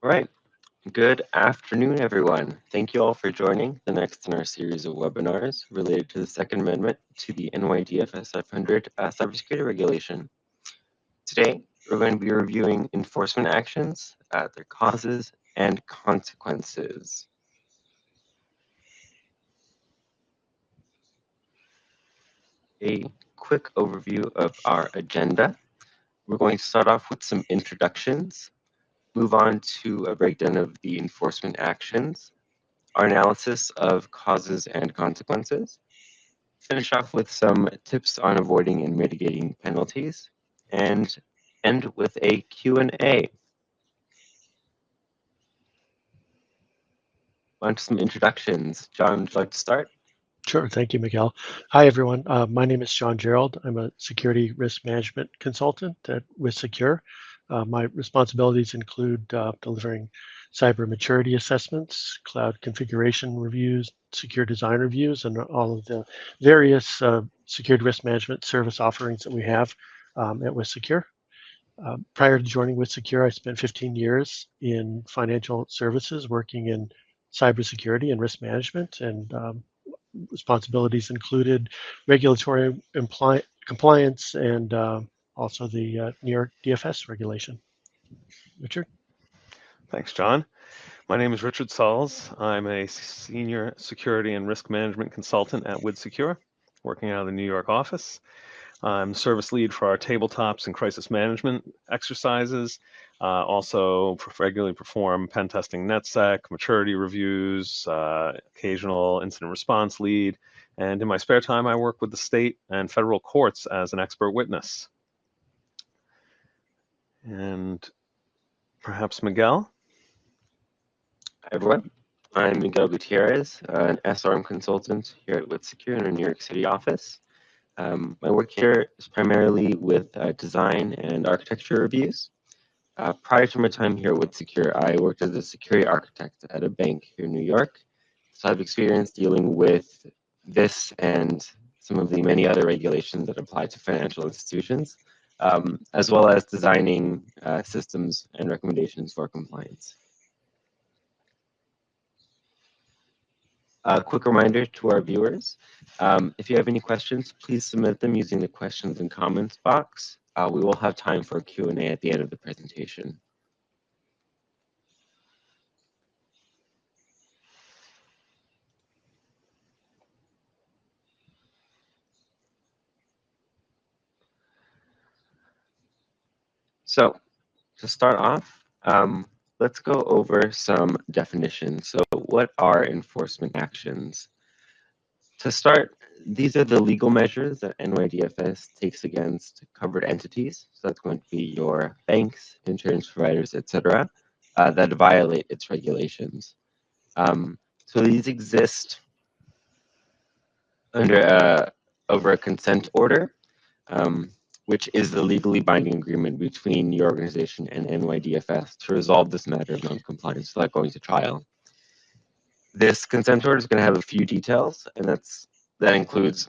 All right. Good afternoon, everyone. Thank you all for joining the next in our series of webinars related to the Second Amendment to the NYDFS 500 cybersecurity regulation. Today, we're going to be reviewing enforcement actions, their causes and consequences. A quick overview of our agenda. We're going to start off with some introductions, move on to a breakdown of the enforcement actions, our analysis of causes and consequences, finish off with some tips on avoiding and mitigating penalties, and end with a Q&A. On to some introductions. John, would you like to start? Sure. Thank you, Miguel. Hi, everyone. My name is John Jarrold. I'm a security risk management consultant at WithSecure. My responsibilities include delivering cyber maturity assessments, cloud configuration reviews, secure design reviews, and all of the various security risk management service offerings that we have at WithSecure. Prior to joining WithSecure, I spent 15 years in financial services working in cybersecurity and risk management, and responsibilities included regulatory compliance and also the New York DFS regulation. Richard? Thanks, John. My name is Richard Suls. I'm a senior security and risk management consultant at WithSecure, working out of the New York office. I'm service lead for our tabletops and crisis management exercises. Also regularly perform pen testing NetSec, maturity reviews, occasional incident response lead. And in my spare time, I work with the state and federal courts as an expert witness. And perhaps Miguel? Hi, everyone. I'm Miguel Gutierrez, an SRM consultant here at WithSecure in our New York City office. My work here is primarily with design and architecture reviews. Prior to my time here at WithSecure, I worked as a security architect at a bank here in New York. So I've experience dealing with this and some of the many other regulations that apply to financial institutions, as well as designing systems and recommendations for compliance. A quick reminder to our viewers, if you have any questions, please submit them using the questions and comments box. We will have time for a Q&A at the end of the presentation. So to start off, let's go over some definitions. So what are enforcement actions? To start, these are the legal measures that NYDFS takes against covered entities. So that's going to be your banks, insurance providers, etc., that violate its regulations. So these exist under over a consent order, which is the legally binding agreement between your organization and NYDFS to resolve this matter of non-compliance without going to trial. This consent order is going to have a few details, and that includes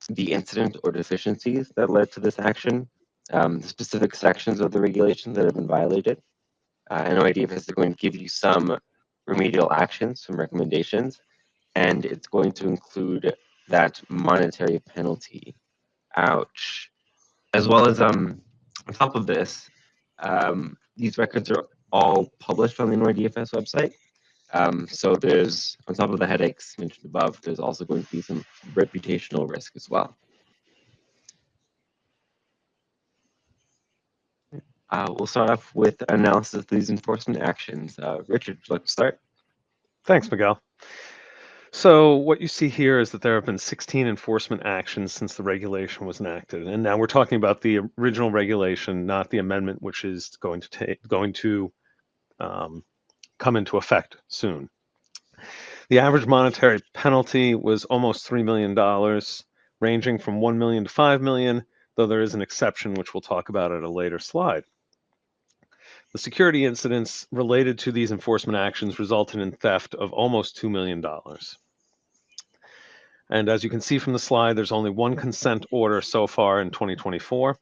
the incident or deficiencies that led to this action, the specific sections of the regulation that have been violated. NYDFS is going to give you some remedial actions, some recommendations, and it's going to include that monetary penalty. Ouch. As well as on top of this, these records are all published on the NYDFS website. So there's, on top of the headaches mentioned above, there's also going to be some reputational risk as well. We'll start off with analysis of these enforcement actions. Richard, would you like to start? Thanks, Miguel. So what you see here is that there have been 16 enforcement actions since the regulation was enacted. And now we're talking about the original regulation, not the amendment, which is going to come into effect soon. The average monetary penalty was almost $3 million, ranging from $1 million to $5 million, though there is an exception, which we'll talk about at a later slide. The security incidents related to these enforcement actions resulted in theft of almost $2 million. And as you can see from the slide, there's only one consent order so far in 2024.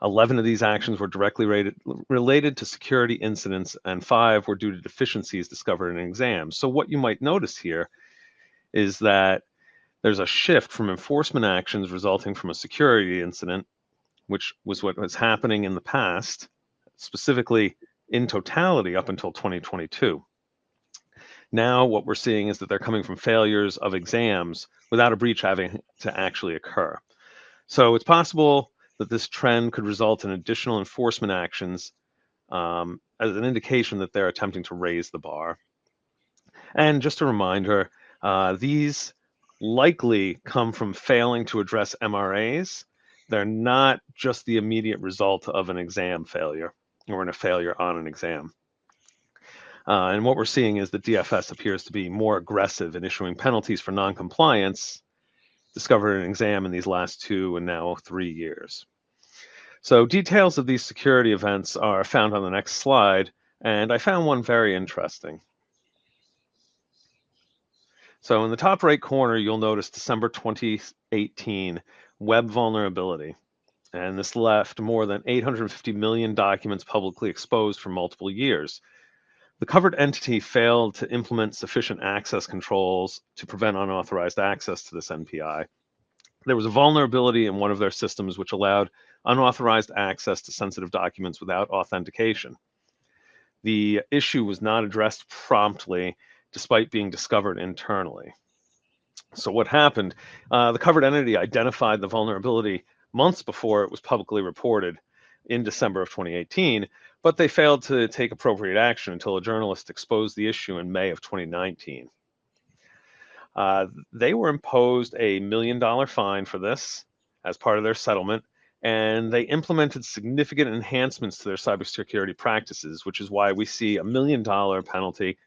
11 of these actions were directly related to security incidents, and 5 were due to deficiencies discovered in exams. So what you might notice here is that there's a shift from enforcement actions resulting from a security incident, which was what was happening in the past, specifically in totality up until 2022. Now what we're seeing is that they're coming from failures of exams without a breach having to actually occur. So it's possible that this trend could result in additional enforcement actions as an indication that they're attempting to raise the bar. And just a reminder, these likely come from failing to address MRAs. They're not just the immediate result of an exam failure or in a failure on an exam. And what we're seeing is that DFS appears to be more aggressive in issuing penalties for non-compliance discovered in an exam in these last 2 and now 3 years. So details of these security events are found on the next slide, and I found one very interesting. So in the top right corner, you'll notice December 2018 web vulnerability. And this left more than 850 million documents publicly exposed for multiple years. The covered entity failed to implement sufficient access controls to prevent unauthorized access to this NPI. There was a vulnerability in one of their systems which allowed unauthorized access to sensitive documents without authentication. The issue was not addressed promptly, despite being discovered internally. So what happened? The covered entity identified the vulnerability months before it was publicly reported in December of 2018, but they failed to take appropriate action until a journalist exposed the issue in May of 2019. They were imposed a $1 million fine for this as part of their settlement, and they implemented significant enhancements to their cybersecurity practices, which is why we see a $1 million penalty,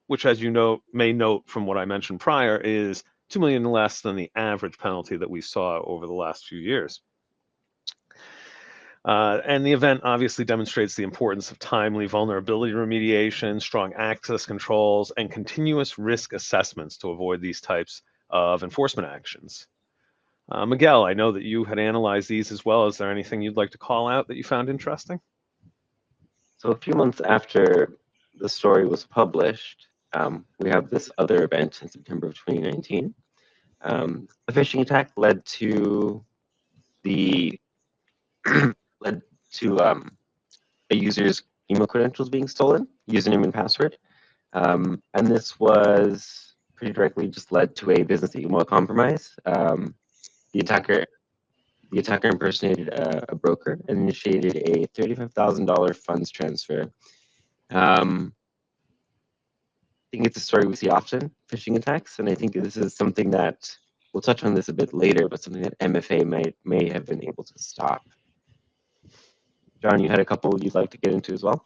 which, as you may note from what I mentioned prior, is $2 million less than the average penalty that we saw over the last few years. And the event obviously demonstrates the importance of timely vulnerability remediation, strong access controls, and continuous risk assessments to avoid these types of enforcement actions. Miguel, I know that you had analyzed these as well. Is there anything you'd like to call out that you found interesting? So a few months after the story was published, we have this other event in September of 2019. A phishing attack led to a user's email credentials being stolen, username and password. And this was pretty directly just led to a business email compromise. The attacker impersonated a broker and initiated a $35,000 funds transfer. I think it's a story we see often, phishing attacks, and I think this is something that we'll touch on this a bit later, but something that MFA may have been able to stop. John, you had a couple you'd like to get into as well?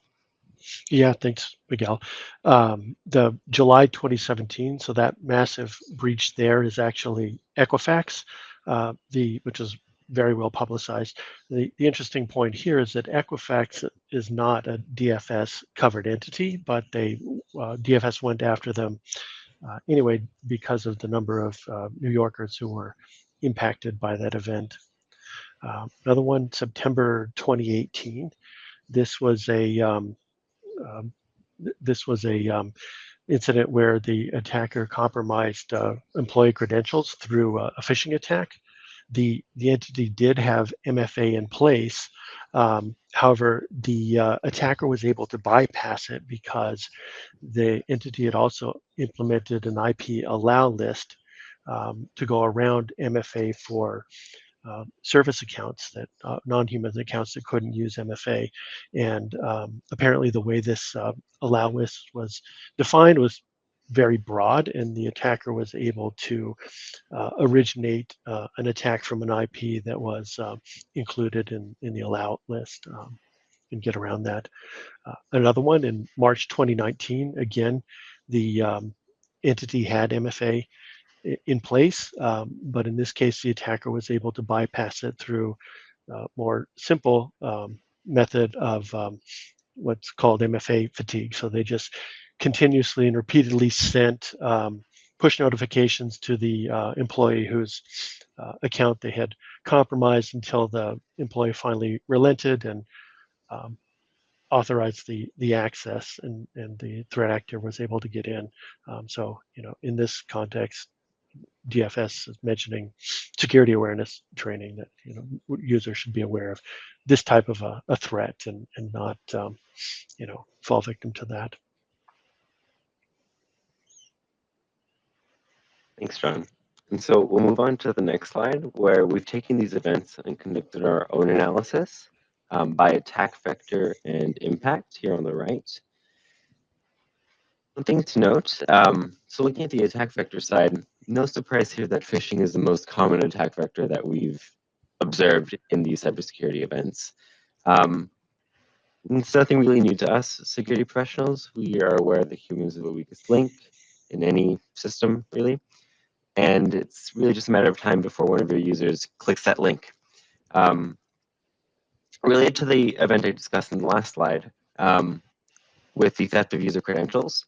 Yeah, thanks, Miguel. The July 2017, so that massive breach there is actually Equifax, which is very well publicized. The interesting point here is that Equifax is not a DFS covered entity, but DFS went after them anyway because of the number of New Yorkers who were impacted by that event. Another one, September 2018. This was a incident where the attacker compromised employee credentials through a phishing attack. The entity did have MFA in place. However, the attacker was able to bypass it because the entity had also implemented an IP allow list to go around MFA for service accounts, that non-human accounts that couldn't use MFA. And apparently the way this allow list was defined was very broad, and the attacker was able to originate an attack from an IP that was included in the allow list and get around that. Another one in March 2019, again, the entity had MFA in place, but in this case, the attacker was able to bypass it through a more simple method of what's called MFA fatigue. So they just continuously and repeatedly sent push notifications to the employee whose account they had compromised until the employee finally relented and authorized the access, and the threat actor was able to get in. So, in this context, DFS is mentioning security awareness training that users should be aware of this type of a threat and not fall victim to that. Thanks, John. And so we'll move on to the next slide, where we've taken these events and conducted our own analysis by attack vector and impact here on the right. One thing to note, so looking at the attack vector side, no surprise here that phishing is the most common attack vector that we've observed in these cybersecurity events. It's nothing really new to us security professionals. We are aware that humans are the weakest link in any system, really. And it's really just a matter of time before one of your users clicks that link. Related to the event I discussed in the last slide, with the theft of user credentials,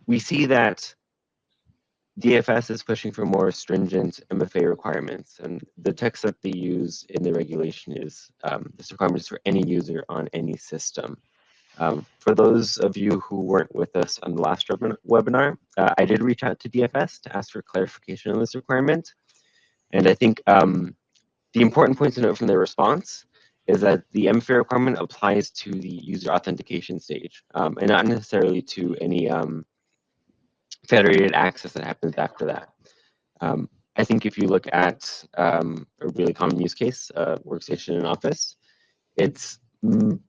we see that DFS is pushing for more stringent MFA requirements, and the text that they use in the regulation is this requirement is for any user on any system. For those of you who weren't with us on the last webinar, I did reach out to DFS to ask for clarification on this requirement, and I think the important point to note from their response is that the MFA requirement applies to the user authentication stage, and not necessarily to any federated access that happens after that. I think if you look at a really common use case, workstation in Office, it's, in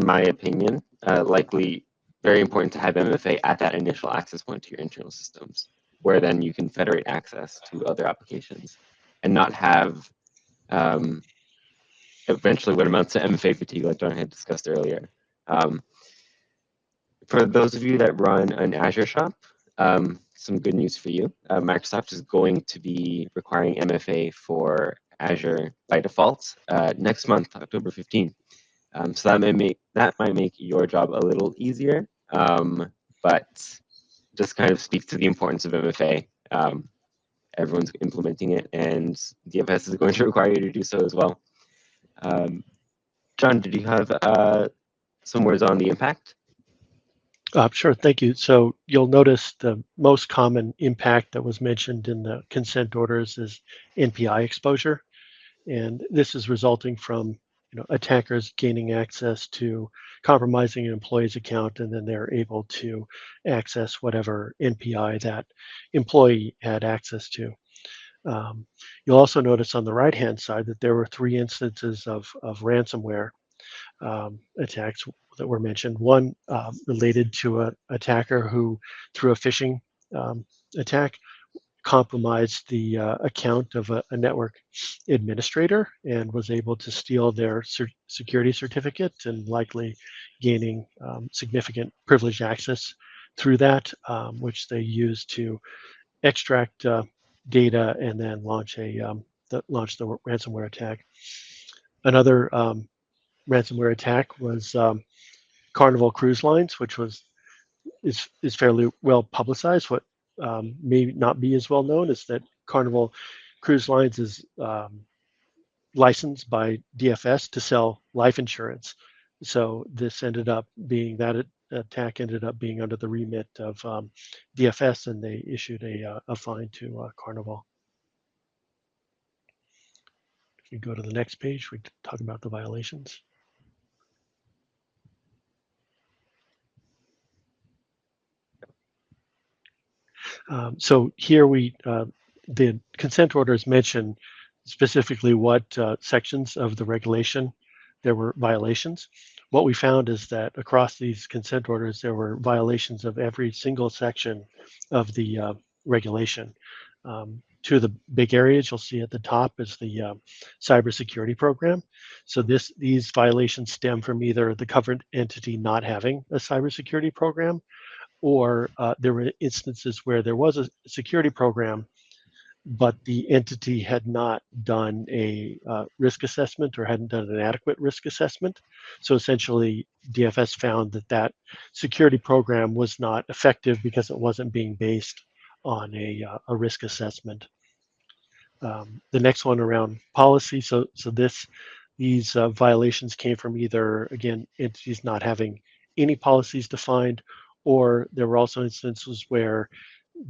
my opinion, likely very important to have MFA at that initial access point to your internal systems, where then you can federate access to other applications and not have eventually what amounts to MFA fatigue, like John had discussed earlier. For those of you that run an Azure shop, some good news for you. Microsoft is going to be requiring MFA for Azure by default next month, October 15th. So that might make your job a little easier, but just kind of speaks to the importance of MFA. Everyone's implementing it, and DFS is going to require you to do so as well. John, did you have some words on the impact? Sure, thank you. So you'll notice the most common impact that was mentioned in the consent orders is NPI exposure. And this is resulting from attackers gaining access to compromising an employee's account, and then they're able to access whatever NPI that employee had access to. You'll also notice on the right-hand side that there were 3 instances of ransomware attacks that were mentioned. One related to an attacker who, through a phishing attack, compromised the account of a network administrator and was able to steal their security certificate, and likely gaining significant privileged access through that, which they used to extract data and then launch the ransomware attack. Another ransomware attack was Carnival Cruise Lines, which is fairly well publicized. What may not be as well known is that Carnival Cruise Lines is licensed by DFS to sell life insurance. So this ended up being, that attack ended up being under the remit of DFS, and they issued a fine to Carnival. If you go to the next page, we talk about the violations. So here the consent orders mention specifically what sections of the regulation there were violations. What we found is that across these consent orders, there were violations of every single section of the regulation. Two of the big areas you'll see at the top is the cybersecurity program. So these violations stem from either the covered entity not having a cybersecurity program, or there were instances where there was a security program, but the entity had not done a risk assessment or hadn't done an adequate risk assessment. So essentially, DFS found that that security program was not effective because it wasn't being based on a risk assessment. The next one around policy. So these violations came from either, again, entities not having any policies defined, or there were also instances where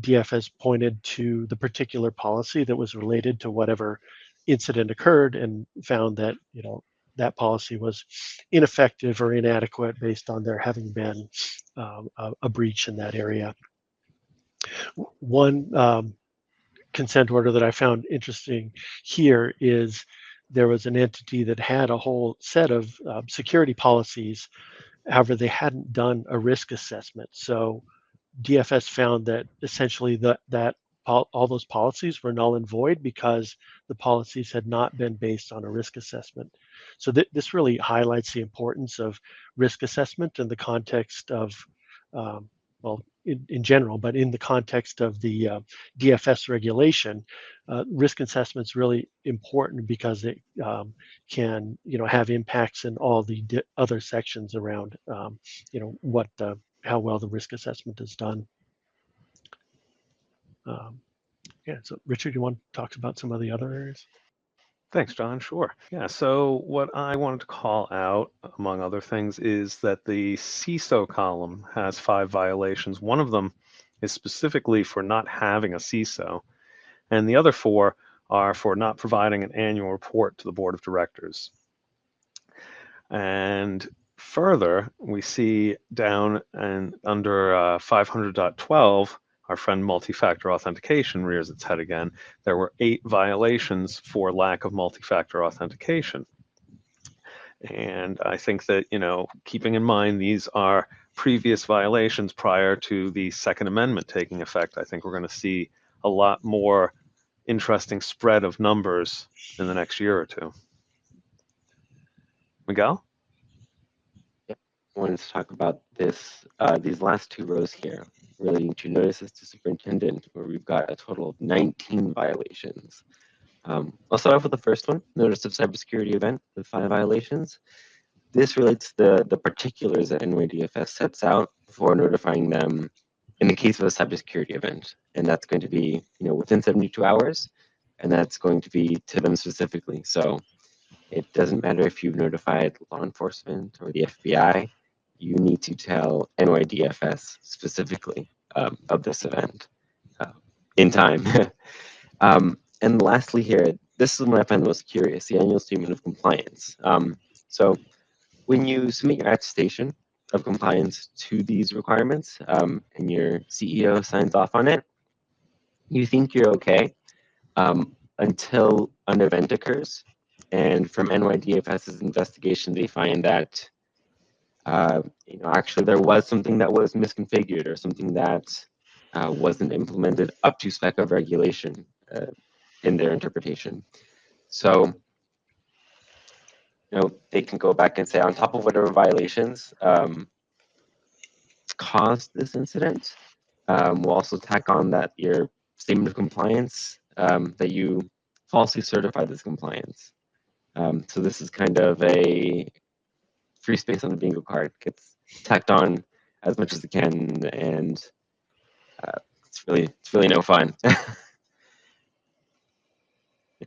DFS pointed to the particular policy that was related to whatever incident occurred and found that, that policy was ineffective or inadequate based on there having been a breach in that area. One consent order that I found interesting here is there was an entity that had a whole set of security policies. However, they hadn't done a risk assessment. So DFS found that essentially all those policies were null and void because the policies had not been based on a risk assessment. So this really highlights the importance of risk assessment in the context of, well, in general, but in the context of the DFS regulation, risk assessment is really important because it can, have impacts in all the other sections around, what how well the risk assessment is done. Yeah, so Richard, you want to talk about some of the other areas? Thanks, John. Sure. Yeah. So what I wanted to call out, among other things, is that the CISO column has 5 violations. One of them is specifically for not having a CISO, and the other 4 are for not providing an annual report to the board of directors. And further, we see down and under 500.12, our friend multi-factor authentication rears its head again. There were 8 violations for lack of multi-factor authentication. And I think that, keeping in mind these are previous violations prior to the Second Amendment taking effect, I think we're going to see a lot more interesting spread of numbers in the next year or two. Miguel? I wanted to talk about this, these last 2 rows here relating to notices to superintendent, where we've got a total of 19 violations. I'll start off with the first one, notice of cybersecurity event with 5 violations. This relates to the particulars that NYDFS sets out for notifying them in the case of a cybersecurity event. And that's going to be, within 72 hours, and that's going to be to them specifically. So it doesn't matter if you've notified law enforcement or the FBI, you need to tell NYDFS specifically of this event in time. And lastly here, this is what I find the most curious, the annual statement of compliance. So when you submit your attestation of compliance to these requirements and your CEO signs off on it, you think you're okay until an event occurs. And from NYDFS's investigation, they find that actually there was something that was misconfigured or something that wasn't implemented up to spec of regulation in their interpretation. So they can go back and say, on top of whatever violations caused this incident, we'll also tack on that your statement of compliance that you falsely certified this compliance. So this is kind of a free space on the bingo card. Gets tacked on as much as it can, and it's really no fun. I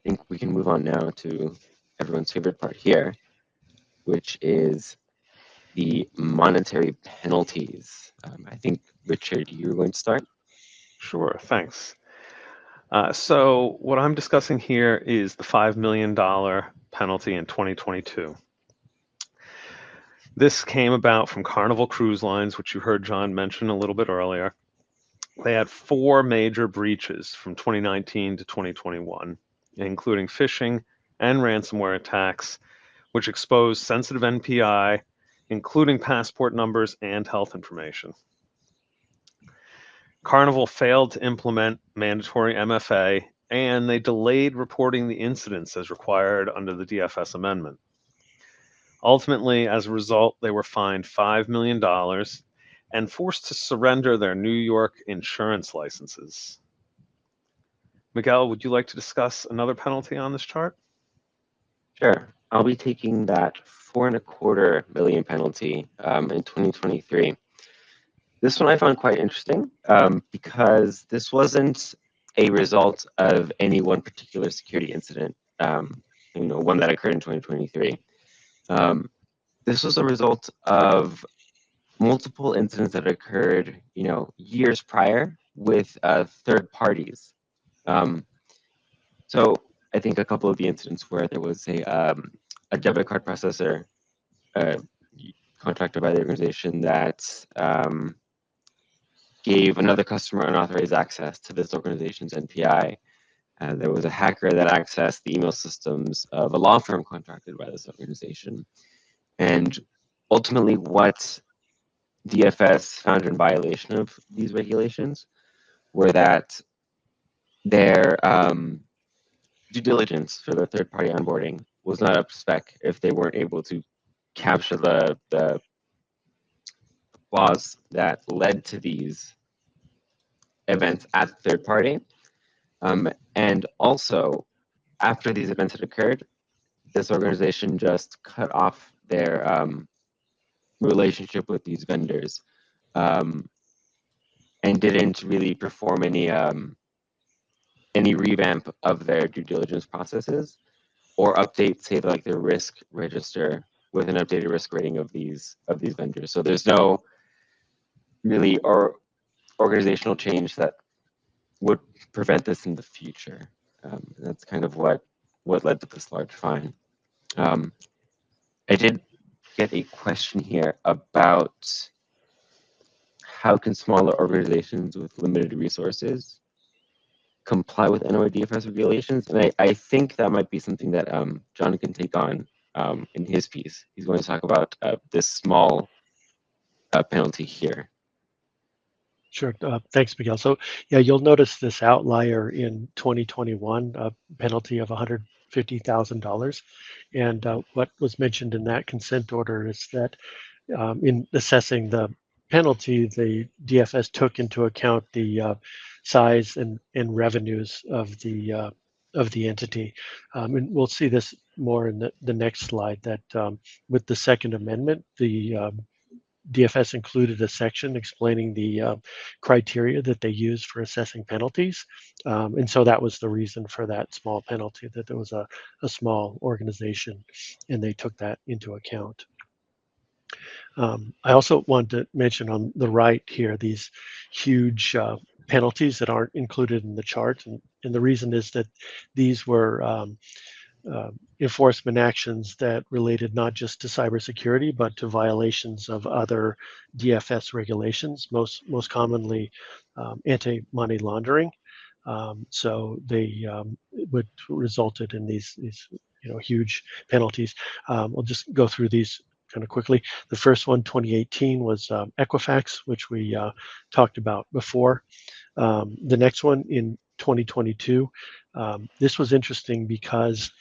think we can move on now to everyone's favorite part here, which is the monetary penalties. I think, Richard, you were going to start. Sure, thanks. So what I'm discussing here is the $5 million penalty in 2022. This came about from Carnival Cruise Lines, which you heard John mention a little bit earlier. They had 4 major breaches from 2019 to 2021, including phishing and ransomware attacks, which exposed sensitive NPI, including passport numbers and health information. Carnival failed to implement mandatory MFA, and they delayed reporting the incidents as required under the DFS amendment. Ultimately, as a result, they were fined $5 million and forced to surrender their New York insurance licenses. Miguel, would you like to discuss another penalty on this chart? Sure. I'll be taking that $4.25 million penalty in 2023. This one I found quite interesting because this wasn't a result of any one particular security incident, one that occurred in 2023. This was a result of multiple incidents that occurred, years prior with third parties. So I think a couple of the incidents where there was a debit card processor contracted by the organization that gave another customer unauthorized access to this organization's NPI. There was a hacker that accessed the email systems of a law firm contracted by this organization. And ultimately, what DFS found in violation of these regulations were that their due diligence for their third-party onboarding was not up to spec if they weren't able to capture the flaws that led to these events at the third party. And also, after these events had occurred, this organization just cut off their relationship with these vendors and didn't really perform any revamp of their due diligence processes or update, say, like their risk register with an updated risk rating of these vendors. So there's no really organizational change that would prevent this in the future. That's kind of what led to this large fine. I did get a question here about how can smaller organizations with limited resources comply with NYDFS regulations? And I think that might be something that John can take on in his piece. He's going to talk about this small penalty here. Sure. Thanks, Miguel. So yeah, you'll notice this outlier in 2021, a penalty of $150,000. And what was mentioned in that consent order is that in assessing the penalty, the DFS took into account the size and revenues of the entity. And we'll see this more in the next slide, that with the Second Amendment, the DFS included a section explaining the criteria that they use for assessing penalties. And so that was the reason for that small penalty, that there was a small organization and they took that into account. I also want to mention on the right here, these huge penalties that aren't included in the chart. And the reason is that these were enforcement actions that related not just to cybersecurity, but to violations of other DFS regulations, most commonly anti-money laundering. So they would resulted in these huge penalties. We'll just go through these kind of quickly. The first one, 2018, was Equifax, which we talked about before. The next one in 2022, this was interesting because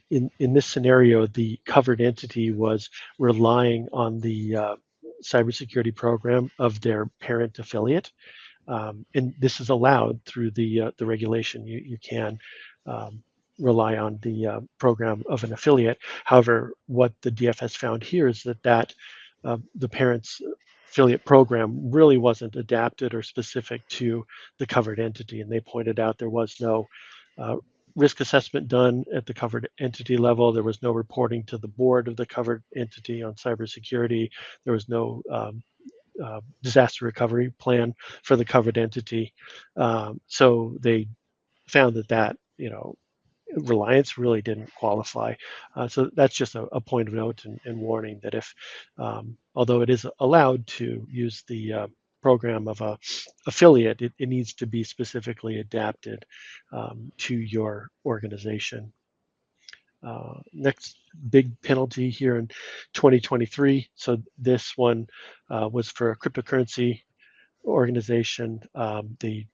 in this scenario, the covered entity was relying on the cybersecurity program of their parent affiliate. And this is allowed through the regulation. You can rely on the program of an affiliate. However, what the DFS found here is that the parent's affiliate program really wasn't adapted or specific to the covered entity. And they pointed out there was no risk assessment done at the covered entity level. There was no reporting to the board of the covered entity on cybersecurity. There was no disaster recovery plan for the covered entity. So they found that reliance really didn't qualify. So that's just a point of note and warning that if, although it is allowed to use the program of a affiliate, it needs to be specifically adapted to your organization. Next big penalty here in 2023. So this one was for a cryptocurrency organization. The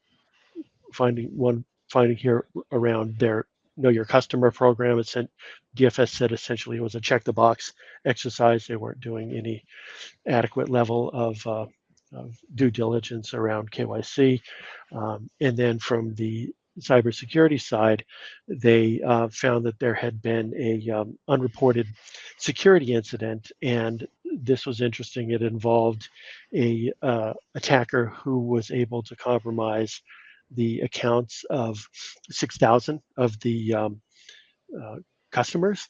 finding here around their Know Your Customer program. DFS said essentially it was a check the box exercise. They weren't doing any adequate level of due diligence around KYC. And then from the cybersecurity side, they found that there had been a unreported security incident, and this was interesting. It involved a attacker who was able to compromise the accounts of 6,000 of the customers.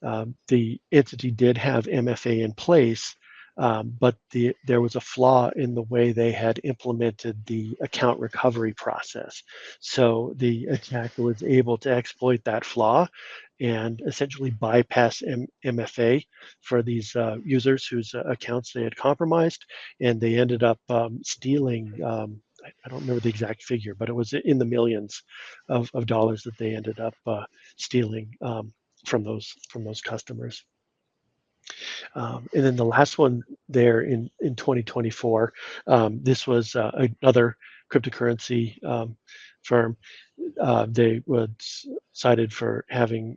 The entity did have MFA in place, but there was a flaw in the way they had implemented the account recovery process. So the attacker was able to exploit that flaw and essentially bypass MFA for these users whose accounts they had compromised, and they ended up stealing. I don't remember the exact figure, but it was in the millions of dollars that they ended up stealing from those customers. And then the last one there in 2024, this was another cryptocurrency firm. They were cited for having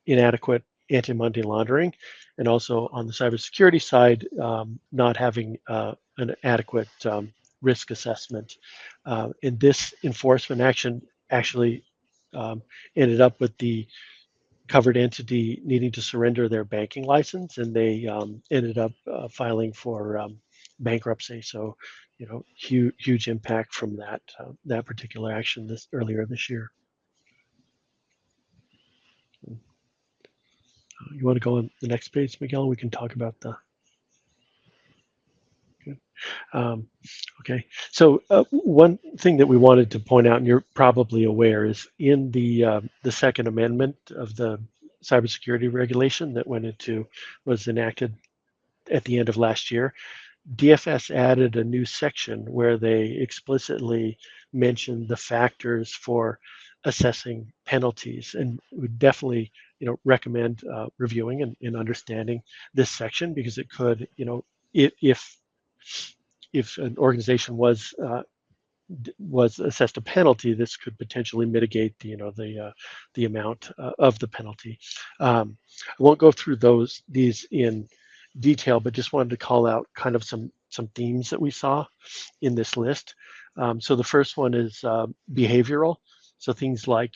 inadequate anti-money laundering, and also on the cybersecurity side, not having an adequate risk assessment. And this enforcement action actually ended up with the covered entity needing to surrender their banking license, and they ended up filing for bankruptcy. So, huge impact from that particular action earlier this year. You want to go on the next page, Miguel? We can talk about the. Okay, so one thing that we wanted to point out, and you're probably aware, is in the Second Amendment of the cybersecurity regulation that was enacted at the end of last year. DFS added a new section where they explicitly mentioned the factors for assessing penalties, and we definitely recommend reviewing and understanding this section, because it could, if an organization was assessed a penalty, this could potentially mitigate the amount of the penalty. I won't go through these in detail, but just wanted to call out kind of some themes that we saw in this list. So the first one is behavioral. So things like,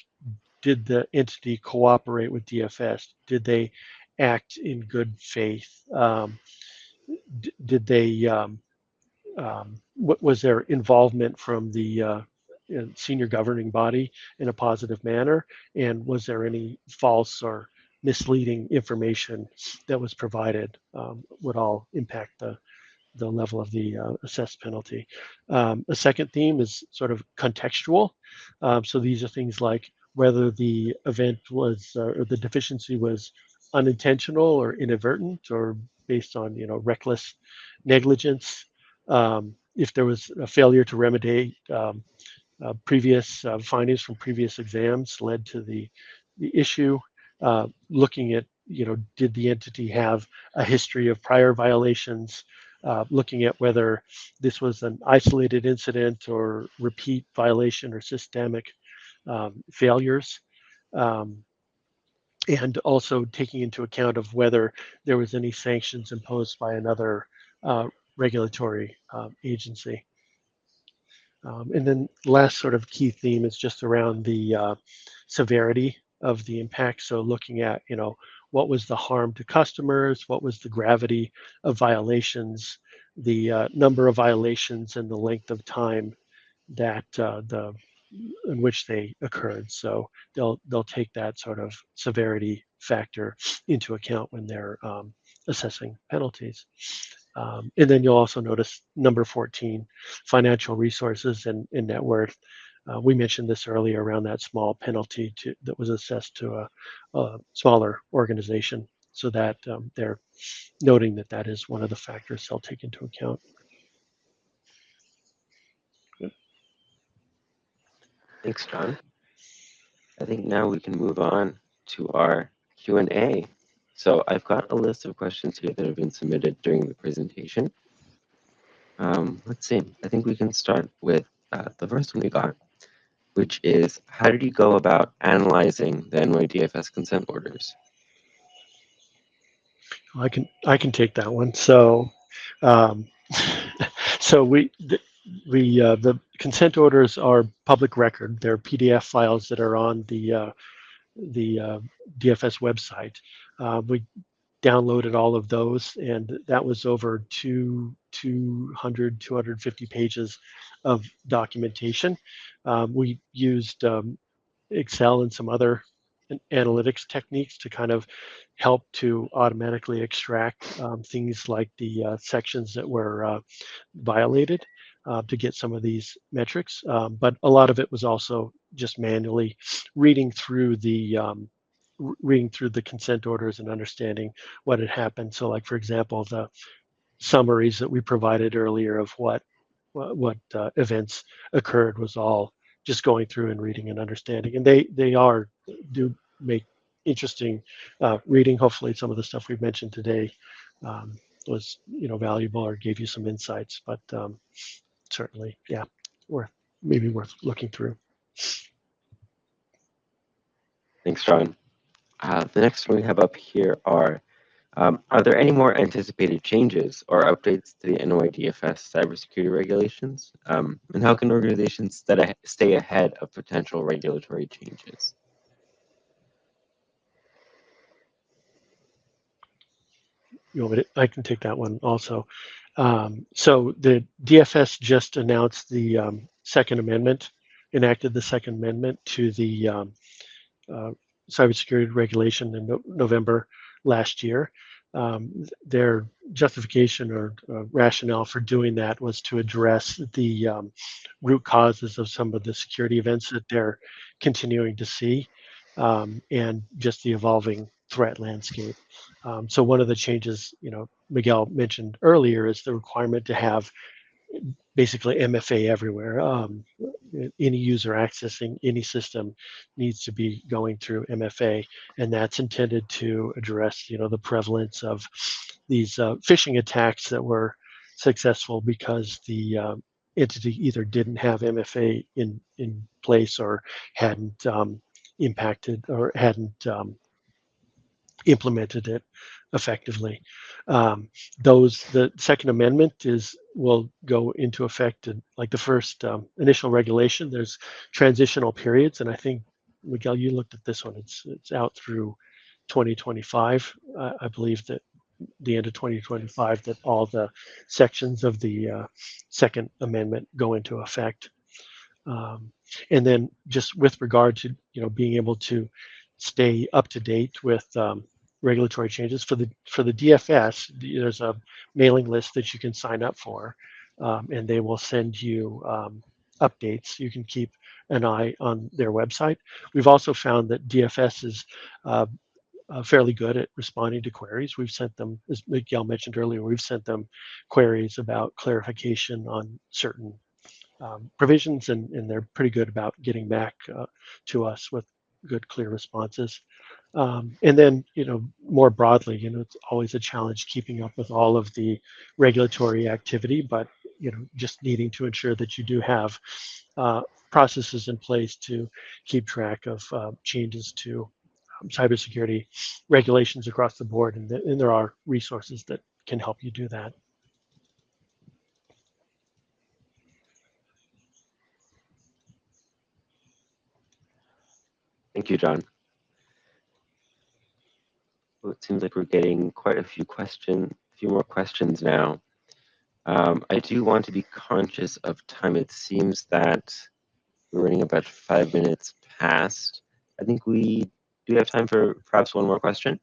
did the entity cooperate with DFS? Did they act in good faith? Did they what was their involvement from the senior governing body in a positive manner? And was there any false or misleading information that was provided? Would all impact the level of the assessed penalty. A second theme is sort of contextual. So these are things like whether the event was or the deficiency was unintentional or inadvertent, or based on reckless negligence. If there was a failure to remedy previous findings from previous exams led to the issue. Looking at, did the entity have a history of prior violations? Looking at whether this was an isolated incident or repeat violation or systemic failures. And also taking into account of whether there was any sanctions imposed by another regulatory agency. And then last sort of key theme is just around the severity of the impact. So looking at, what was the harm to customers, what was the gravity of violations, the number of violations, and the length of time that in which they occurred. So they'll take that sort of severity factor into account when they're assessing penalties. And then you'll also notice number 14, financial resources and net worth. We mentioned this earlier around that small penalty that was assessed to a smaller organization, so that they're noting that is one of the factors they'll take into account. Good. Thanks, John. I think now we can move on to our Q&A. So I've got a list of questions here that have been submitted during the presentation. Let's see. I think we can start with the first one we got, which is, how did you go about analyzing the NYDFS consent orders? I can take that one. So, so the consent orders are public record. They're PDF files that are on the DFS website. We downloaded all of those, and that was over 250 pages of documentation. We used Excel and some other analytics techniques to kind of help to automatically extract things like the sections that were violated to get some of these metrics. But a lot of it was also just manually reading through the consent orders and understanding what had happened. So, like for example, the summaries that we provided earlier of what events occurred was all just going through and reading and understanding. And they do make interesting reading. Hopefully, some of the stuff we've mentioned today was valuable or gave you some insights. But certainly, yeah, maybe worth looking through. Thanks, John. The next one we have up here are there any more anticipated changes or updates to the NYDFS cybersecurity regulations? And how can organizations stay ahead of potential regulatory changes? You want me to, I can take that one also. So the DFS just announced the Second Amendment, enacted the Second Amendment to the cybersecurity regulation in November last year. Their justification or rationale for doing that was to address the root causes of some of the security events that they're continuing to see, and just the evolving threat landscape. So one of the changes, Miguel mentioned earlier, is the requirement to have basically MFA everywhere. Any user accessing any system needs to be going through MFA, and that's intended to address, the prevalence of these phishing attacks that were successful because the entity either didn't have MFA in place or hadn't impacted or hadn't implemented it effectively. The Second Amendment will go into effect in, like the first initial regulation. There's transitional periods, and I think, Miguel, you looked at this one. It's out through 2025. I believe that the end of 2025 that all the sections of the Second Amendment go into effect. And then just with regard to being able to stay up to date with regulatory changes for the DFS, there's a mailing list that you can sign up for, and they will send you updates. You can keep an eye on their website. We've also found that DFS is fairly good at responding to queries. We've sent them, as Miguel mentioned earlier, we've sent them queries about clarification on certain provisions, and they're pretty good about getting back to us with good, clear responses. And then, more broadly, it's always a challenge keeping up with all of the regulatory activity, but, just needing to ensure that you do have processes in place to keep track of changes to cybersecurity regulations across the board. And there are resources that can help you do that. Thank you, John. Well, it seems like we're getting quite a few more questions now. I do want to be conscious of time. It seems that we're running about 5 minutes past. I think we do have time for perhaps one more question.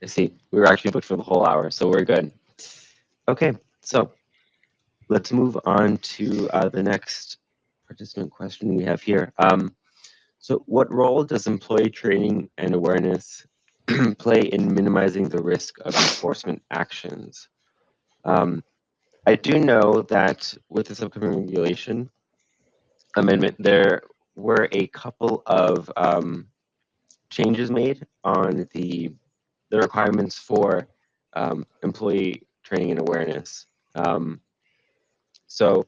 I see. We were actually booked for the whole hour, so we're good. Okay, so let's move on to the next participant question we have here. So what role does employee training and awareness play in minimizing the risk of enforcement actions? I do know that with this upcoming regulation amendment, there were a couple of changes made on the requirements for employee training and awareness. So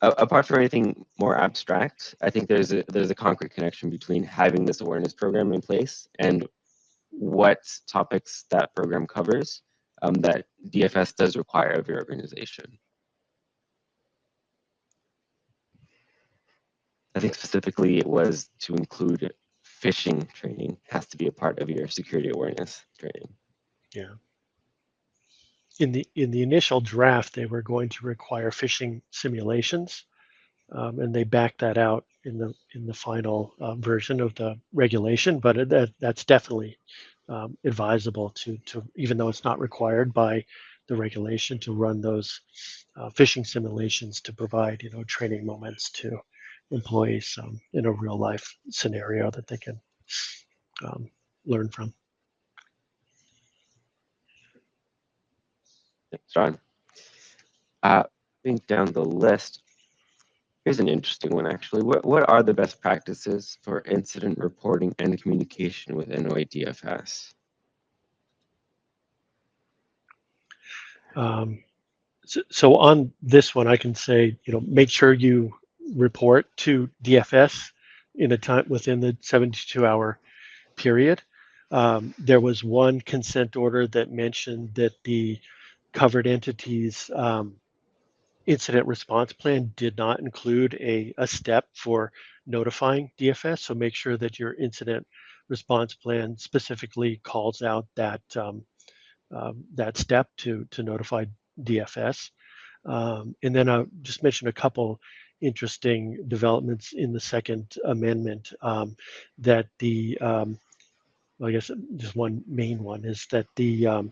apart from anything more abstract, I think there's a concrete connection between having this awareness program in place and what topics that program covers. that DFS does require of your organization. I think specifically it was to include phishing training has to be a part of your security awareness training. Yeah. In the initial draft, they were going to require phishing simulations, and they backed that out in the final version of the regulation. But that's definitely advisable to even though it's not required by the regulation, to run those phishing simulations to provide training moments to employees in a real life scenario that they can learn from. Thanks, John. I think down the list, here's an interesting one actually. What are the best practices for incident reporting and communication with NYDFS? So on this one, I can say, make sure you report to DFS in a time within the 72-hour period. There was one consent order that mentioned that the covered entities incident response plan did not include a step for notifying DFS. So make sure that your incident response plan specifically calls out that that step to notify DFS. And then I'll just mention a couple interesting developments in the Second Amendment that well, I guess just one main one is that the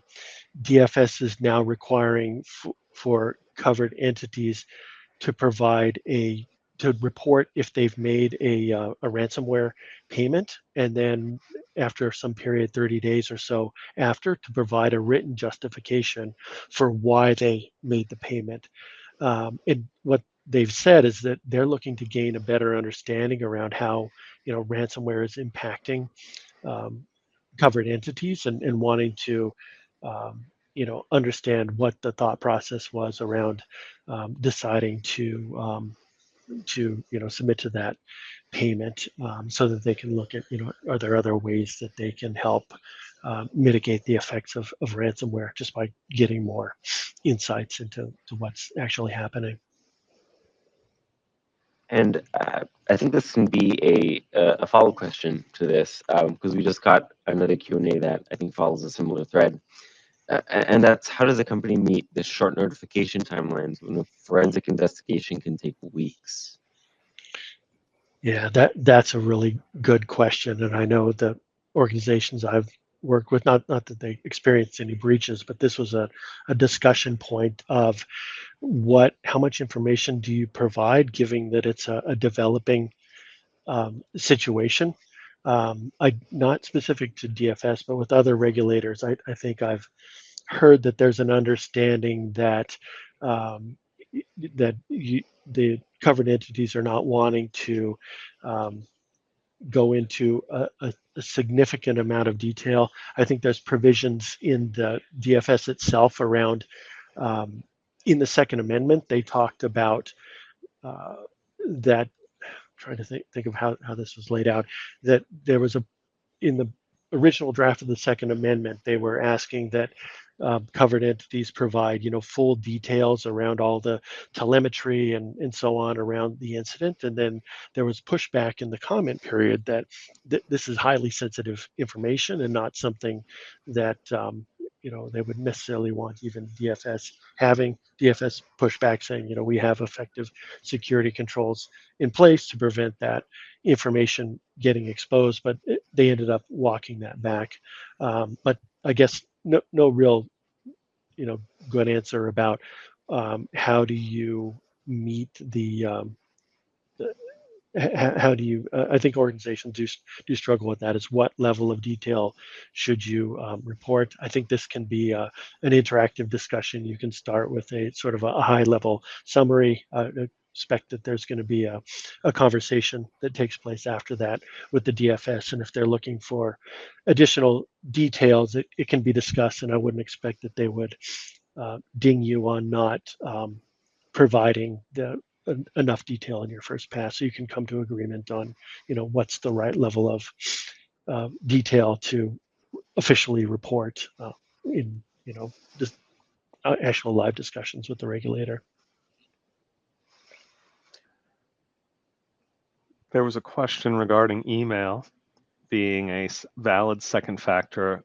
DFS is now requiring for covered entities to provide to report if they've made a ransomware payment, and then after some period, 30 days or so after, to provide a written justification for why they made the payment. And what they've said is that they're looking to gain a better understanding around how ransomware is impacting covered entities, and wanting to understand what the thought process was around deciding to submit to that payment, so that they can look at are there other ways that they can help mitigate the effects of ransomware just by getting more insights into what's actually happening. And I think this can be a follow question to this, because we just got another Q&A that I think follows a similar thread. And that's, how does a company meet the short notification timelines when a forensic investigation can take weeks? Yeah, that's a really good question, and I know the organizations I've worked with, not that they experienced any breaches, but this was a discussion point of how much information do you provide, given that it's a developing situation. Not specific to DFS, but with other regulators, I think I've heard that there's an understanding that the covered entities are not wanting to go into a significant amount of detail. I think there's provisions in the DFS itself around, in the Second Amendment, they talked about that, trying to think of how this was laid out, that there was in the original draft of the Second Amendment, they were asking that covered entities provide, full details around all the telemetry and so on around the incident. And then there was pushback in the comment period that this is highly sensitive information and not something that they would necessarily want even DFS having. DFS pushback saying, we have effective security controls in place to prevent that information getting exposed, but they ended up walking that back. But I guess no real, good answer about how do you meet how do you? I think organizations do struggle with that. Is what level of detail should you report? I think this can be an interactive discussion. You can start with a sort of a high level summary. Expect that there's going to be a conversation that takes place after that with the DFS, and if they're looking for additional details, it can be discussed. And I wouldn't expect that they would ding you on not providing enough detail in your first pass, so you can come to agreement on what's the right level of detail to officially report in just actual live discussions with the regulator. There was a question regarding email being a valid second factor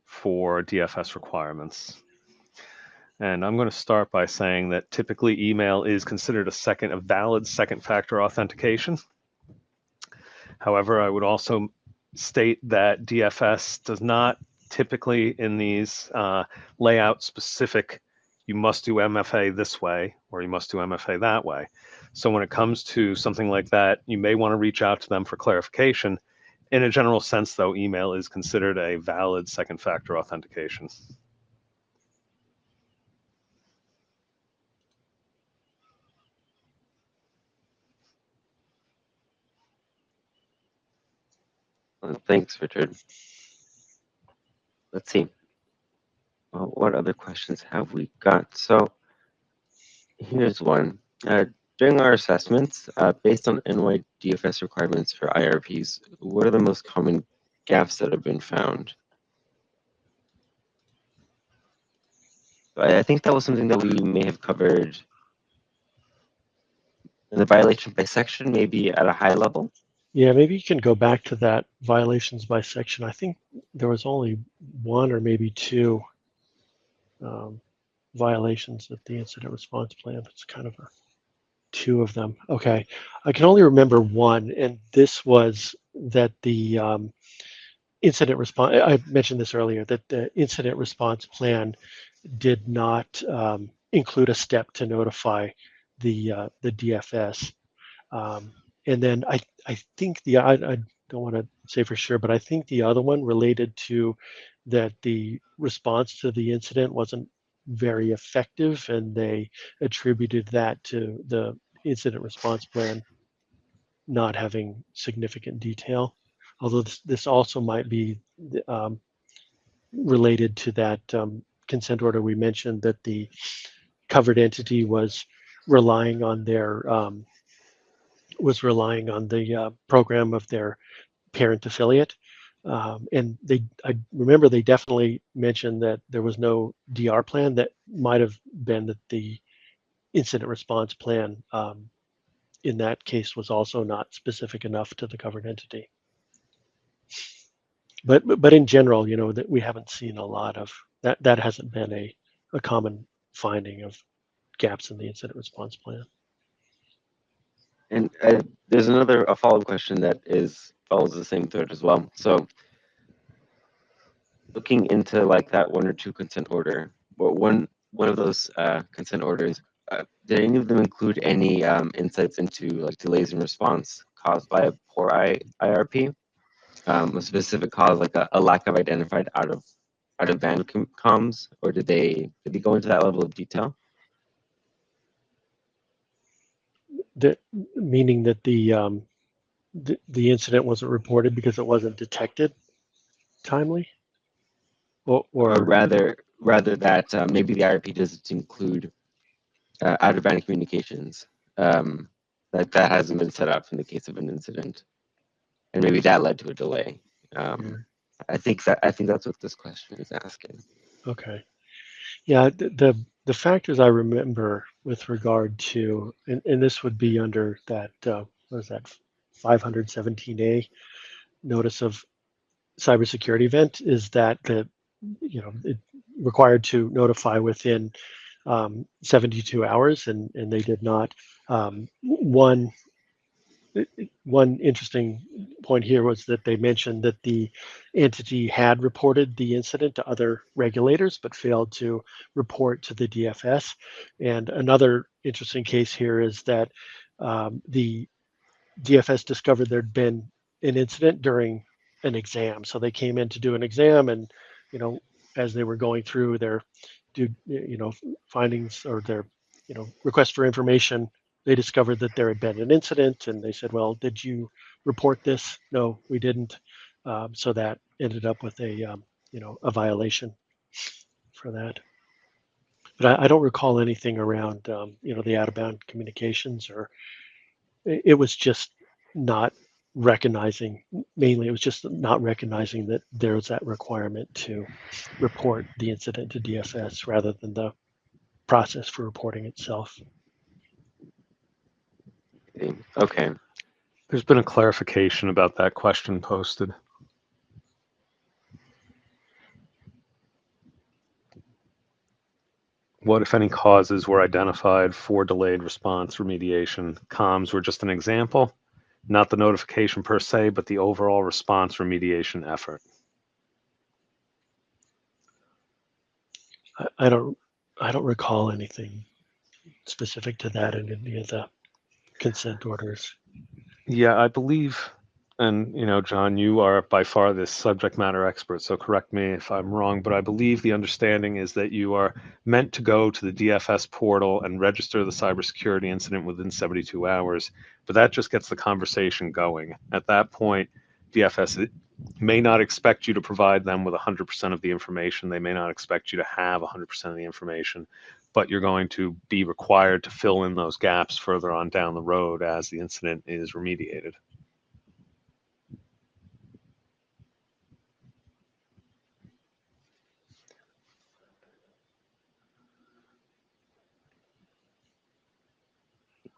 for DFS requirements. And I'm going to start by saying that typically email is considered a valid second factor authentication. However, I would also state that DFS does not typically in these lay out specific, you must do MFA this way or you must do MFA that way. So when it comes to something like that, you may want to reach out to them for clarification. In a general sense, though, email is considered a valid second factor authentication. Well, thanks, Richard. Let's see. Well, what other questions have we got? So here's one. During our assessments, based on NYDFS requirements for IRPs, what are the most common gaps that have been found? I think that was something that we may have covered in the violation by section, maybe at a high level. Yeah, maybe you can go back to that violations by section. I think there was only one or maybe two violations of the incident response plan. It's kind of two of them. Okay, I can only remember one, and this was that the incident response, I mentioned this earlier, that the incident response plan did not include a step to notify the DFS. And then I think I don't want to say for sure, but I think the other one related to that the response to the incident wasn't very effective, and they attributed that to the incident response plan not having significant detail. Although this also might be related to that consent order we mentioned, that the covered entity was relying on their program of their parent affiliate. And I remember they definitely mentioned that there was no DR plan. That might have been that the incident response plan in that case was also not specific enough to the covered entity. But in general, that we haven't seen a lot of that. That hasn't been a common finding of gaps in the incident response plan. And there's a follow-up question that follows the same thread as well. So looking into like that one or two consent order, but one of those consent orders, did any of them include any insights into like delays in response caused by a poor IRP? A specific cause, like a lack of identified out of band comms, or did they go into that level of detail? Meaning that the incident wasn't reported because it wasn't detected timely, or rather that maybe the IRP doesn't include out of band communications, that hasn't been set up in the case of an incident, and maybe that led to a delay. I think that's what this question is asking. Okay. Yeah, the factors I remember with regard to, and this would be under that, what is that, 517A notice of cybersecurity event, is that it required to notify within 72 hours, and they did not. One interesting point here was that they mentioned that the entity had reported the incident to other regulators, but failed to report to the DFS. And another interesting case here is that the DFS discovered there'd been an incident during an exam. So they came in to do an exam, and as they were going through their findings or their request for information, they discovered that there had been an incident, and they said, well, did you report this? No, we didn't. So that ended up with a violation for that. But I don't recall anything around the out of bound communications, or it was just not recognizing, mainly it was just not recognizing that there's that requirement to report the incident to DFS rather than the process for reporting itself. Okay. There's been a clarification about that question posted. What, if any, causes were identified for delayed response remediation? Comms were just an example, not the notification per se, but the overall response remediation effort. I don't recall anything specific to that in any of the consent orders. Yeah, I believe, and John, you are by far the subject matter expert, so correct me if I'm wrong, but I believe the understanding is that you are meant to go to the DFS portal and register the cybersecurity incident within 72 hours, but that just gets the conversation going. At that point, DFS may not expect you to provide them with 100% of the information. They may not expect you to have 100% of the information, but you're going to be required to fill in those gaps further on down the road as the incident is remediated.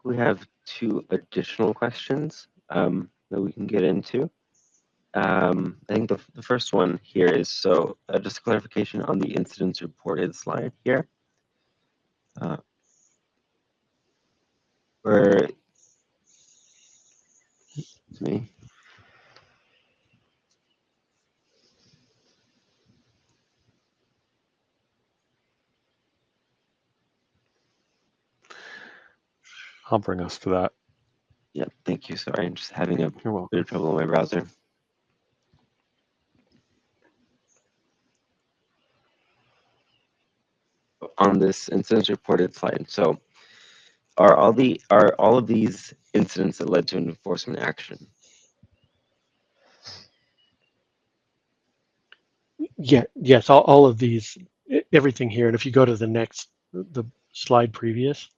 We have 2 additional questions that we can get into. I think the first one here is, so just a clarification on the incidents reported slide here. Where, it's me. I'll bring us to that. Yeah, thank you. Sorry, I'm just having a You're welcome. bit of trouble with my browser. On this incidents reported slide, so are all of these incidents that led to an enforcement action? Yeah, yes, all of these, everything here. And if you go to the slide previous,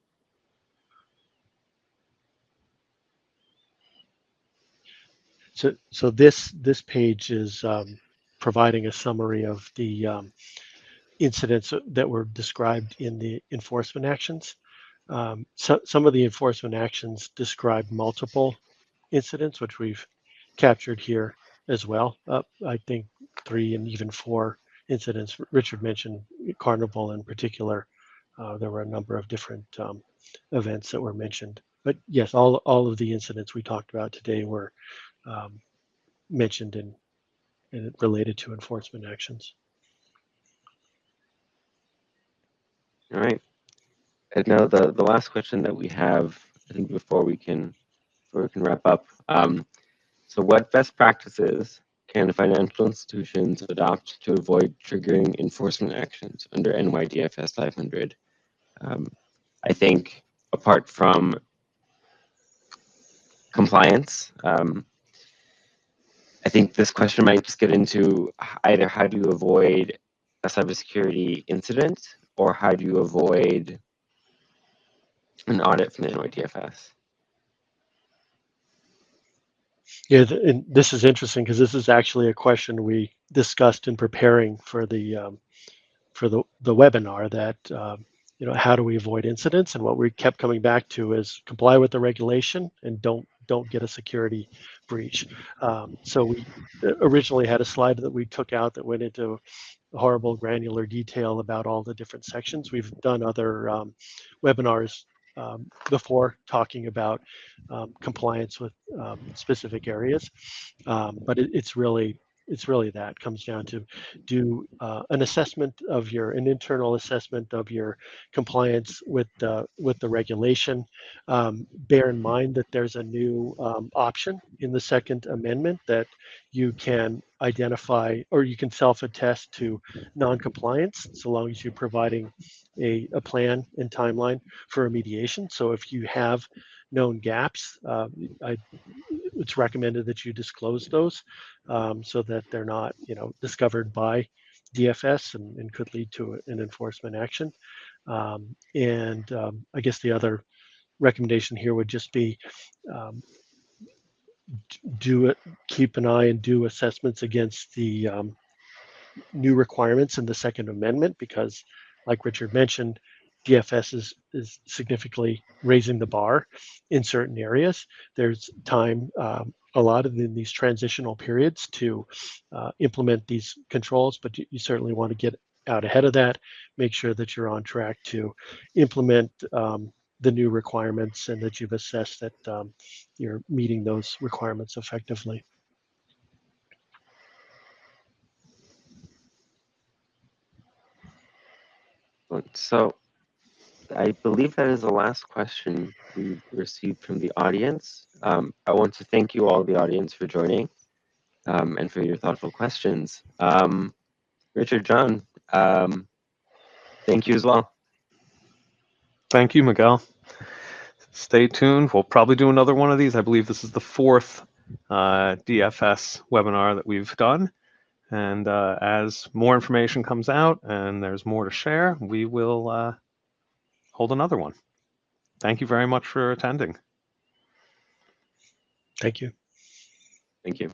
so this page is providing a summary of the incidents that were described in the enforcement actions. So some of the enforcement actions describe multiple incidents, which we've captured here as well. I think 3 and even 4 incidents. Richard mentioned Carnival in particular. There were a number of different events that were mentioned. But yes, all of the incidents we talked about today were mentioned and related to enforcement actions. All right. And now the last question that we have, I think before we can wrap up. So what best practices can financial institutions adopt to avoid triggering enforcement actions under NYDFS 500? I think apart from compliance, I think this question might just get into either how do you avoid a cybersecurity incident or how do you avoid an audit from the NYDFS? Yeah, and this is interesting because this is actually a question we discussed in preparing for the webinar. That how do we avoid incidents? And what we kept coming back to is comply with the regulation and don't get a security breach. So we originally had a slide that we took out that went into horrible granular detail about all the different sections. We've done other webinars before talking about compliance with specific areas, but it's really that comes down to do an internal assessment of your compliance with the regulation. Bear in mind that there's a new option in the Second Amendment that you can identify or you can self-attest to non-compliance so long as you're providing a plan and timeline for remediation. So if you have known gaps, it's recommended that you disclose those so that they're not discovered by DFS and could lead to an enforcement action. I guess the other recommendation here would just be keep an eye and do assessments against the new requirements in the Second Amendment, because, like Richard mentioned, DFS is significantly raising the bar in certain areas. There's time allotted in these transitional periods to implement these controls, but you certainly want to get out ahead of that, make sure that you're on track to implement the new requirements and that you've assessed that you're meeting those requirements effectively. So I believe that is the last question we received from the audience. I want to thank you all, the audience, for joining and for your thoughtful questions. Richard, John, thank you as well. Thank you, Miguel. Stay tuned. We'll probably do another one of these. I believe this is the 4th DFS webinar that we've done. And as more information comes out and there's more to share, we will hold another one. Thank you very much for attending. Thank you. Thank you.